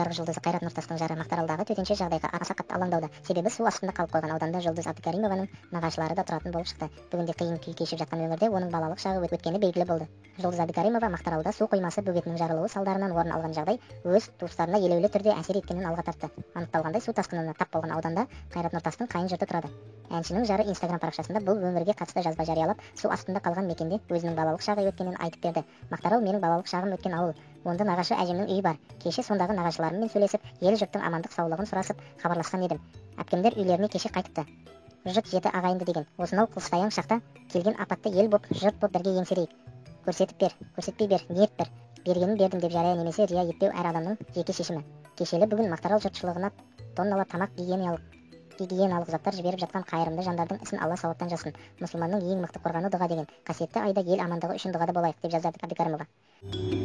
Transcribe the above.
жарық жұлдызы Қайрат Нұртастың жары Мақтааралдағы төтенше жағдайға аса қатты алаңдауда. Себебі су астында қалып қойған ауданда Жұлдыз Әбдікәрімованың нағашылары да тұратын болып шықты. Бүгінде қиын күй кешіп жатқан өңірде оның балалық шағы өткені белгілі болды. Жұлдыз Әбдікәрімова Мақтааралда су қоймасы бөгетінің жарылуы салдарынан орын алған жағдай өз туыстарына елеулі түрде әсер еткенін алға тартты. Анықталғандай, су тасқынына тап болған ауданда Қайрат Нұртастың қайын жұрты тұрады. Әншінің жары Instagram парақшасында бұл өмірге қатысты жазба жариялап, су астында қалған мекенде өзінің балалық шағы өткенін айтып берді. Мақтаарал менің балалық шағым өткен ауыл. Онда нағашы әжемнің үйі бар. Кеше сондағы нағашыларыммен сөйлесіп, ел жұрттың амандық саулығын сұрасып, хабарласқан едім. Әпкемдер үйлеріне кеше қайтыпты. Жұрт жеті ағайынды деген. Осынау қылыштаяң шақта келген апатты ел боп, жұрт боп бірге еңсерейік. Көрсетіп бер, көрсетпей бер, ниет бір. Бергенін бердім деп жария немесе рия етпеу әр адамның жеке шешімі. Кешелі бүгін Мақтаарал жұртшылығына тоннала тамақ гигиеналық заттар жіберіп жатқан қайырымды жандардың ісін Алла сауаптан жазсын. Мұсылманның ең мықты қорғаны дұға деген. Қасиетті айда ел амандығы үшін дұғада болайық, деп жазды Әбдікәрімова.